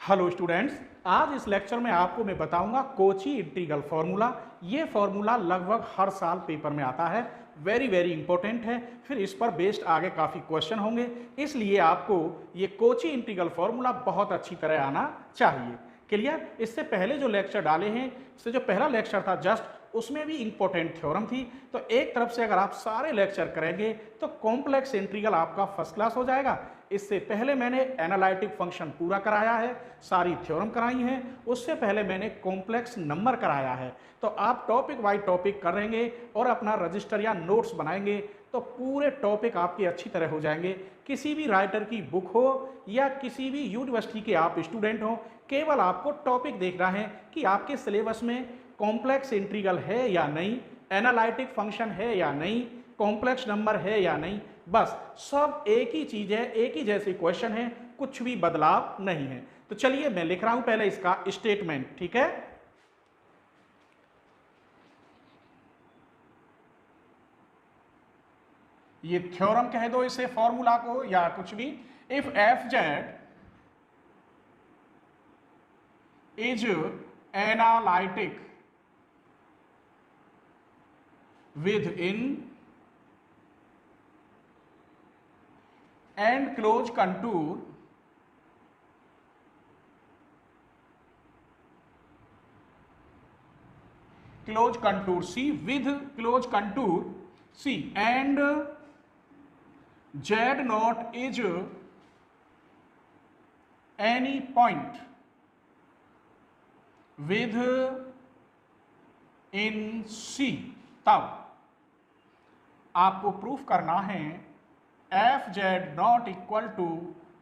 Hello students, आज इस lecture में आपको मैं बताऊंगा कोची इंटीग्रल फार्मूला। ये फार्मूला लगभग हर साल पेपर में आता है, वेरी इंपॉर्टेंट है। फिर इस पर बेस्ड आगे काफ़ी क्वेश्चन होंगे, इसलिए आपको ये कोची इंटीग्रल फार्मूला बहुत अच्छी तरह आना चाहिए। क्लियर? इससे पहले जो लेक्चर डाले हैं, इससे जो पहला लेक्चर था जस्ट, उसमें भी इंपॉर्टेंट थ्योरम थी। तो एक तरफ से अगर आप सारे लेक्चर करेंगे तो कॉम्प्लेक्स इंटीग्रल आपका फर्स्ट क्लास हो जाएगा। इससे पहले मैंने एनालिटिक फंक्शन पूरा कराया है, सारी थ्योरम कराई हैं, उससे पहले मैंने कॉम्प्लेक्स नंबर कराया है। तो आप टॉपिक वाइज टॉपिक करेंगे और अपना रजिस्टर या नोट्स बनाएंगे तो पूरे टॉपिक आपके अच्छी तरह हो जाएंगे। किसी भी राइटर की बुक हो या किसी भी यूनिवर्सिटी के आप स्टूडेंट हो, केवल आपको टॉपिक देखना है कि आपके सिलेबस में कॉम्प्लेक्स इंटीग्रल है या नहीं, एनालिटिक फंक्शन है या नहीं, कॉम्प्लेक्स नंबर है या नहीं। बस सब एक ही चीज है, एक ही जैसे क्वेश्चन है, कुछ भी बदलाव नहीं है। तो चलिए मैं लिख रहा हूं पहले इसका स्टेटमेंट, ठीक है। ये थ्योरम कह दो इसे, फॉर्मूला को, या कुछ भी। If F Z is analytic within and close contour C with close contour C and Z naught is any point with in C, तब आपको प्रूफ करना है F Z naught equal to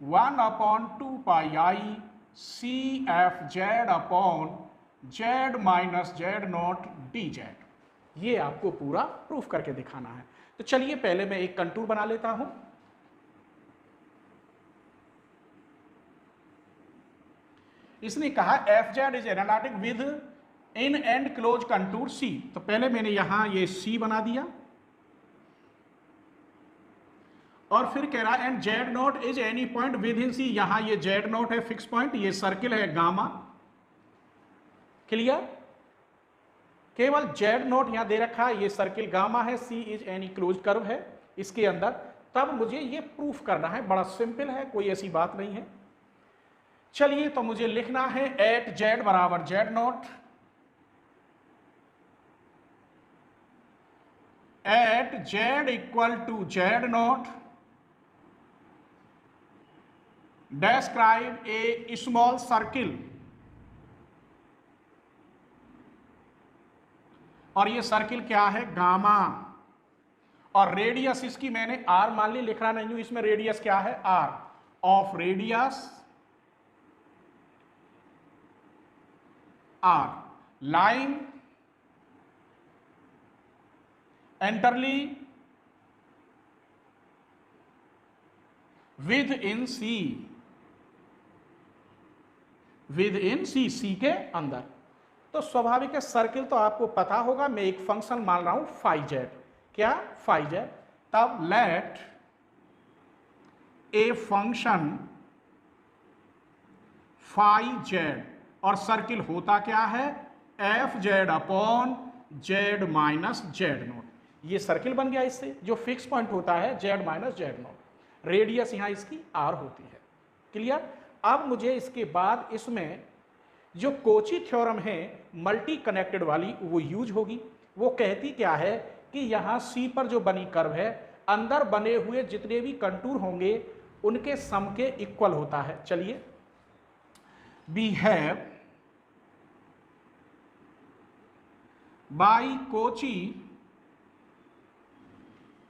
1/2 pi I C F Z upon Z minus Z not D Z. ये आपको पूरा proof करके दिखाना है। तो चलिए पहले मैं एक कंटूर बना लेता हूं। इसने कहा F Z is analytic within and close contour C. तो पहले मैंने यहां ये सी बना दिया और फिर कह रहा है and Z nought is any point within C. यहां ये जेड नॉट है फिक्स पॉइंट, ये सर्किल है गामा। क्लियर? केवल जेड नॉट यहां दे रखा है, ये सर्किल गामा है, C is any close curve है इसके अंदर। तब मुझे ये प्रूफ करना है, बड़ा सिंपल है, कोई ऐसी बात नहीं है। चलिए तो मुझे लिखना है एट जेड बराबर Z naught at Z equal to Z naught describe a small circle, और ये सर्किल क्या है? गामा। और रेडियस इसकी मैंने आर मान ली, लिख रहा नहीं हूं, इसमें रेडियस क्या है? R. Of radius R line entirely within C, within C, C के अंदर। तो स्वाभाविक है, सर्किल तो आपको पता होगा। मैं एक फंक्शन मान रहा हूं फाई जेड। क्या? Phi Z. तब let a function phi Z, और सर्किल होता क्या है? F Z upon Z minus Z nought. ये सर्किल बन गया इससे, जो फिक्स पॉइंट होता है Z minus Z nought. Radius यहां इसकी आर होती है। क्लियर? अब मुझे इसके बाद इसमें जो कोची थ्योरम है मल्टी कनेक्टेड वाली, वो यूज होगी। वो कहती क्या है कि यहां सी पर जो बनी कर्व है, अंदर बने हुए जितने भी कंटूर होंगे उनके सम के इक्वल होता है। चलिए, we have by Cauchy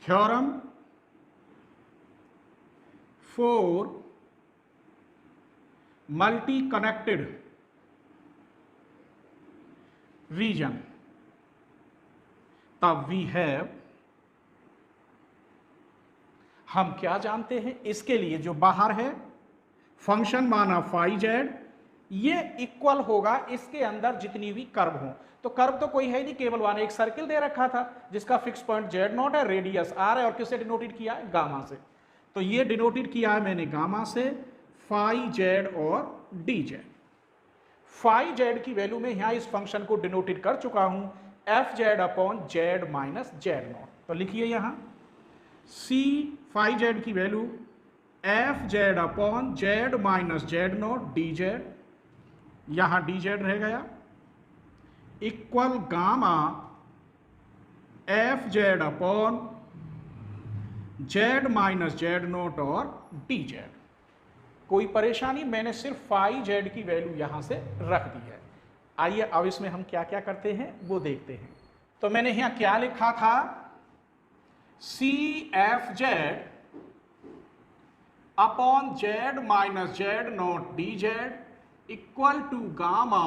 theorem for multi connected region, तब वी हैव, हम क्या जानते हैं इसके लिए? जो बाहर है फंक्शन माना फाई जेड, ये इक्वल होगा इसके अंदर जितनी भी कर्व हो। तो कर्व तो कोई है नहीं, केवल वन एक सर्किल दे रखा था जिसका फिक्स पॉइंट जेड नॉट है, रेडियस आर है, और किससे डिनोटेड किया है? गामा से। तो ये डिनोटेड किया है मैंने गामा से। फाई जेड और डी जेड। फाई जेड की वैल्यू में यहां इस फंक्शन को डिनोटेड कर चुका हूं, F Z upon Z minus Z not. तो लिखिए यहां सी फाई जेड की value F Z upon Z minus Z not D Z, यहां डी जेड रह गया, equal gamma F Z upon Z minus Z note और डी जेड। कोई परेशानी, मैंने सिर्फ फाई जेड की वैल्यू यहां से रख दी है। आइए अब इसमें हम क्या क्या करते हैं वो देखते हैं। तो मैंने यहां क्या लिखा था, C F Z upon Z minus Z naught D Z equal to gamma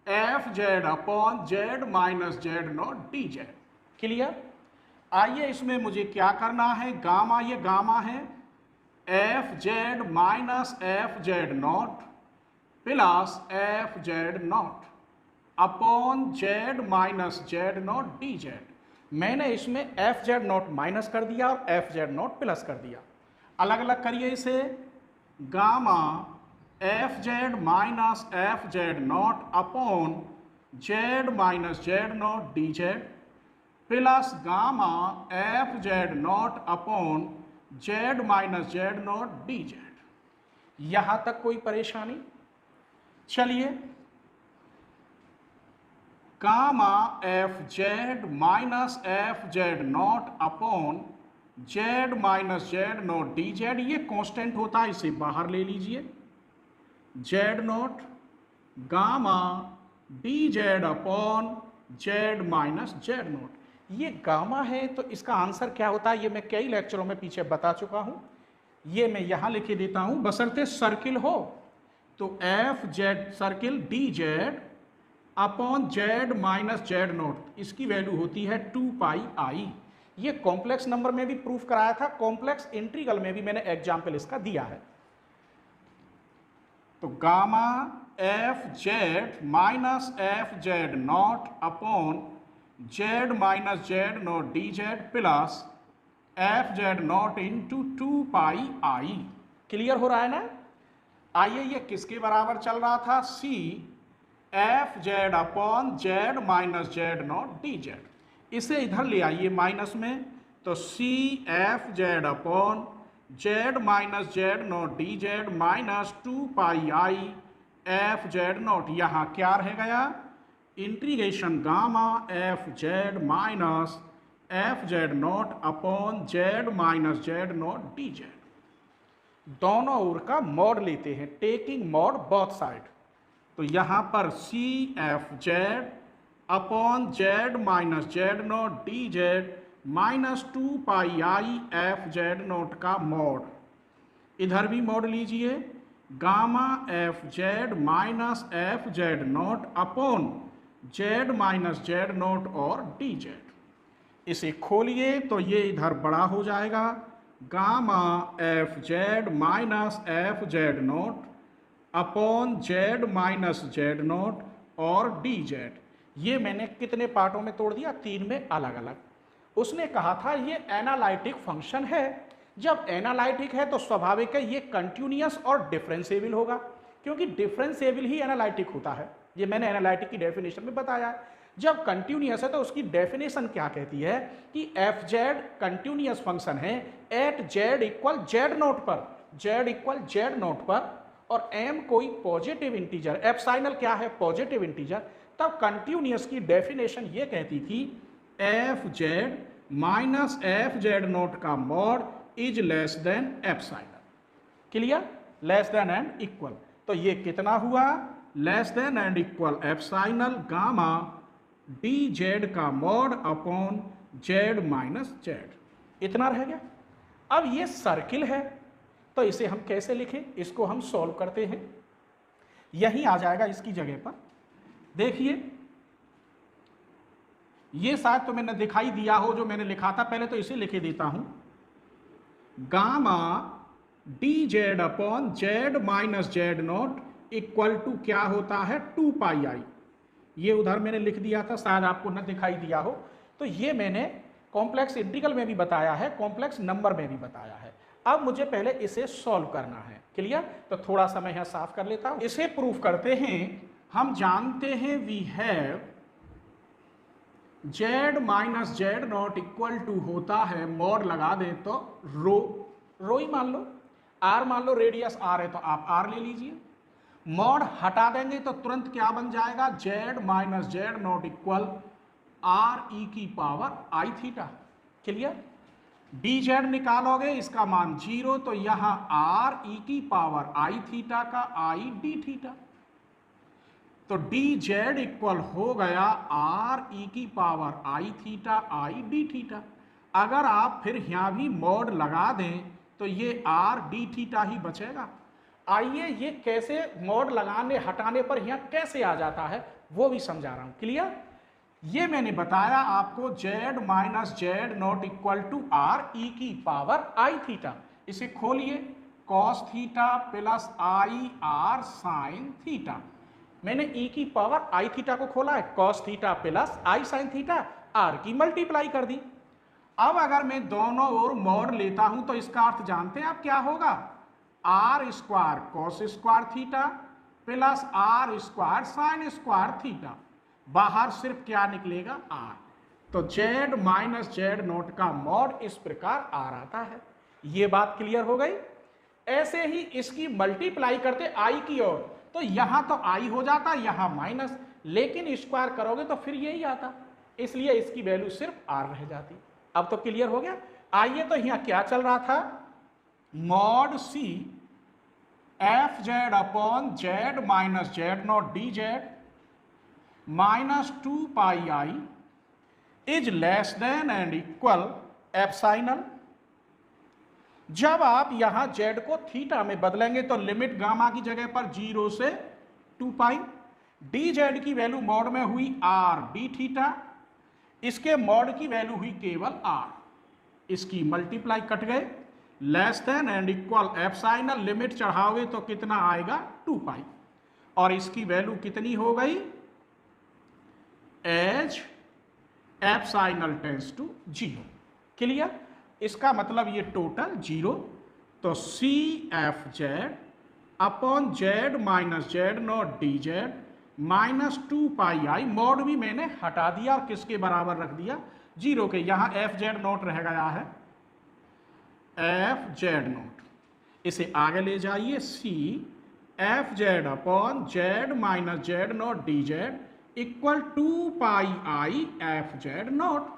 F Z upon Z minus Z naught D Z. Clear? आइए इसमें मुझे क्या करना है, गामा, ये गामा है F Z minus F Z nought plus F Z naught upon Z minus Z not D Z. मैंने इसमें एफ जेड नॉट माइनस कर दिया और एफ जेड नॉट प्लस कर दिया। अलग अलग करिए इसे, gamma F Z minus F Z naught upon Z minus Z not D Z plus gamma F Z naught upon Z minus Z not D Z. यहां तक कोई परेशानी? चलिए, gamma F Z minus F Z naught upon Z minus Z not D Z, ये constant होता है, इसे बाहर ले लीजिए। Z not gamma D Z upon Z minus Z nought, ये गामा है, तो इसका आंसर क्या होता है ये मैं कई लेक्चरों में पीछे बता चुका हूं। ये मैं यहां लिखे देता हूं, बशर्ते सर्किल हो। तो F Z circle D Z upon Z minus Z not, इसकी वैल्यू होती है 2 पाई आई। ये कॉम्प्लेक्स नंबर में भी प्रूफ कराया था, कॉम्प्लेक्स इंटीग्रल में भी मैंने एग्जाम्पल इसका दिया है। तो gamma F Z minus F Z naught upon Z minus Z not D Z plus F Z not into 2 pi I. Clear हो रहा है ना? आइए, ये किसके बराबर चल रहा था, C F Z upon Z minus Z not D Z. इसे इधर ले आइए माइनस में, तो C F Z upon Z minus Z not D Z minus 2 pi I F Z naught. यहाँ क्या रह गया, integration gamma F Z minus F Z naught upon Z minus Z not D Z. दोनों ओर का mod लेते हैं, taking mod both side. तो यहां पर C F Z upon Z minus Z not D Z minus 2 pi I F Z naught का mod, इधर भी मॉड लीजिए, gamma F Z minus F Z naught upon Z minus Z naught और D Z. इसे खोलिए तो ये इधर बड़ा हो जाएगा, gamma F Z minus F Z naught upon Z minus Z naught और डी जेड। ये मैंने कितने पार्टों में तोड़ दिया, 3 में अलग अलग। उसने कहा था ये एनालिटिक फंक्शन है, जब एनालिटिक है तो स्वाभाविक है ये कंटिन्यूअस और डिफरेंशिएबल होगा, क्योंकि डिफरेंशिएबल ही एनालिटिक होता है। ये मैंने एनालिटिक की डेफिनेशन में बताया है। जब कंटिन्यूअस है तो उसकी डेफिनेशन क्या कहती है कि एफ जेड कंटिन्यूअस फंक्शन है at Z equal Z nought पर, जेड इक्वल जेड नोट पर, और एम कोई पॉजिटिव इंटीजर, एप्सिलॉन क्या है पॉजिटिव इंटीजर, तब कंटिन्यूअस की डेफिनेशन ये कहती थी F Z minus F Z note का mod is less than epsilon. Clear? Less than and equal. तो ये कितना हुआ, less than and equal epsilon gamma D Z का mod upon Z minus Z. इतना रह गया। अब ये सर्किल है तो इसे हम कैसे लिखें, इसको हम सॉल्व करते हैं। यही आ जाएगा इसकी जगह पर। देखिए ये शायद तो मैंने दिखाई दिया हो जो मैंने लिखा था, पहले तो इसे लिखे देता हूं, gamma D Z upon Z minus Z naught equal to क्या होता है 2 पाई आई। ये उधर मैंने लिख दिया था, शायद आपको न दिखाई दिया हो। तो ये मैंने कॉम्प्लेक्स इंटीग्रल में भी बताया है, कॉम्प्लेक्स नंबर में भी बताया है। अब मुझे पहले इसे सॉल्व करना है, क्लियर। तो थोड़ा सा मैं यहाँ साफ कर लेता हूँ। इसे प्रूफ करते हैं। हम जानते हैं we have Z minus Z naught equal to होता है, मॉड लगा दे तो रो ही मान लो, आर मान लो, रेडियस आर है तो आप आर ले लीजिए। मॉड हटा देंगे तो तुरंत क्या बन जाएगा, Z minus Z naught equal are E की power I theta, clear. D Z निकालोगे इसका मान 0, तो यहां आर ई की पावर आई थीटा का आई डी थीटा, तो डी जेड इक्वल हो गया आर ई की power I theta I D theta. अगर आप फिर यहां भी मॉड लगा दें तो ये आर डी थीटा ही बचेगा। आइए ये कैसे मॉड लगाने हटाने पर यहाँ कैसे आ जाता है वो भी समझा रहा हूं, क्लियर। ये मैंने बताया आपको, Z minus Z naught equal to R E की पावर आई थीटा। इसे खोलिए, cos theta plus I R sine theta. मैंने ई की पावर आई थीटा को खोला है, cos theta plus I sine theta, R की मल्टीप्लाई कर दी। अब अगर मैं दोनों ओर मॉड लेता हूं तो इसका अर्थ जानते हैं आप क्या होगा, R square cos square theta plus R square sine square theta. बाहर सिर्फ क्या निकलेगा, आर। तो जेड माइनस जेड नोट का मॉड इस प्रकार आर आता है। ये बात क्लियर हो गई। ऐसे ही इसकी मल्टीप्लाई करते आई की ओर, तो यहां तो आई हो जाता, यहां माइनस, लेकिन स्क्वायर करोगे तो फिर यही आता, इसलिए इसकी वैल्यू सिर्फ आर रह जाती। अब तो क्लियर हो गया। आइए तो यहां क्या चल रहा था, mod C F Z upon Z minus Z not D Z minus 2 pi I is less than and equal epsilon. जब आप यहां जेड को थीटा में बदलेंगे तो लिमिट गामा की जगह पर 0 से 2 पाई, डी जेड की वैल्यू मॉड में हुई आर डी थीटा, इसके मॉड की वैल्यू हुई केवल आर, इसकी मल्टीप्लाई कट गए, less than and equal epsilon. Limit चढ़ाओगे तो कितना आएगा, 2 पाई, और इसकी वैल्यू कितनी हो गई, as epsilon tends to 0, clear. इसका मतलब ये टोटल 0। तो C F Z upon Z minus Z not D Z minus 2 pi I, mod भी मैंने हटा दिया और किसके बराबर रख दिया, 0 के। यहां एफ जेड नोट रह गया है, एफ जेड नोट। इसे आगे ले जाइए, C F Z upon Z minus Z not D Z equal 2 pi I F Z naught.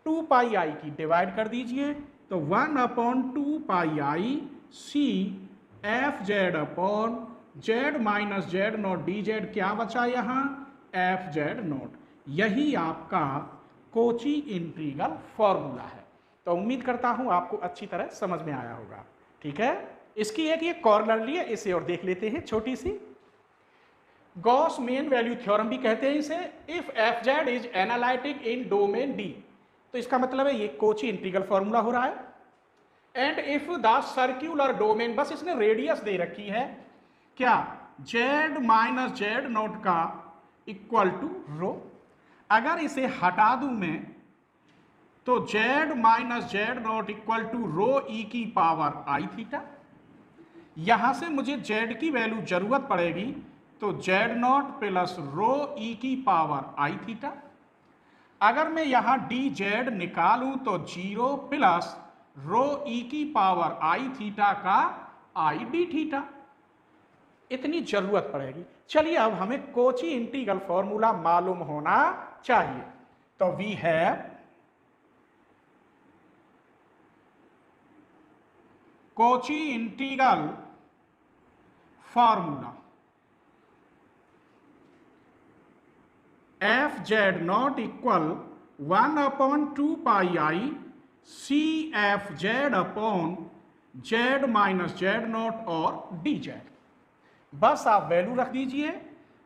2 pi I की डिवाइड कर दीजिए, तो 1 upon 2 pi I C F Z upon Z minus Z not D Z, क्या बचा यहाँ, F Z nought. यही आपका Kochi integral formula है। तो उम्मीद करता हूं आपको अच्छी तरह समझ में आया होगा, ठीक है। इसकी एक ये कॉर्नर लिए, इसे और देख लेते हैं, छोटी सी गॉस मेन वैल्यू थ्योरम भी कहते हैं इसे। If F Z is analytic in domain D, तो इसका मतलब है ये कोची इंटीग्रल फॉर्मूला हो रहा है। And if the circular domain, बस इसने रेडियस दे रखी है, क्या, जेड माइनस जेड नोट का इक्वल टू रो। अगर इसे हटा दूं मैं तो Z minus Z nought equal to rho E की पावर आई थीटा। यहां से मुझे जेड की वैल्यू जरूरत पड़ेगी, तो Z nought plus rho E की पावर आई थीटा। अगर मैं यहां डी जेड निकालूं तो 0 प्लस रो ई की पावर आई थीटा का आई डी थीटा, इतनी जरूरत पड़ेगी। चलिए अब हमें कोची इंटीग्रल फॉर्मूला मालूम होना चाहिए। तो we have Cauchy integral formula F Z naught equal 1 upon 2 pi I C F Z upon Z minus Z naught और डी जेड। बस आप वैल्यू रख दीजिए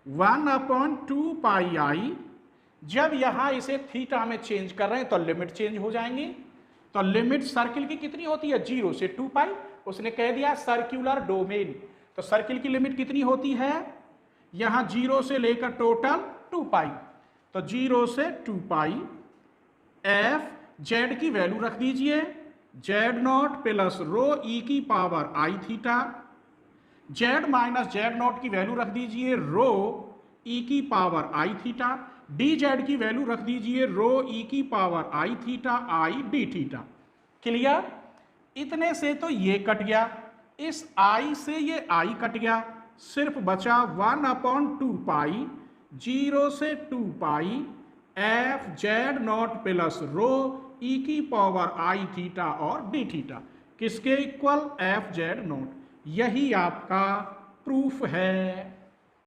1 अपॉन 2 पाई आई। जब यहां इसे थीटा में चेंज कर रहे हैं तो लिमिट चेंज हो जाएंगी। तो लिमिट सर्किल की कितनी होती है, 0 से 2 पाई। उसने कह दिया सर्क्यूलर डोमेन, तो सर्किल की लिमिट कितनी होती है, यहां 0 से लेकर टोटल 2 पाई, तो 0 से 2 पाई। एफ जेड की वैल्यू रख दीजिए Z nought plus rho E की power I theta, Z minus Z not की वैल्यू रख दीजिए रो ई की power I theta, D Z की वैल्यू रख दीजिए रो ई की power I theta I D theta. Clear? इतने से तो ये कट गया, इस आई से ये आई कट गया, सिर्फ बचा 1/2 0 से 2 pi F Z nought plus rho E की पावर आई थीटा और डी थीटा, किसके इक्वल? F Z nought. यही आपका प्रूफ है।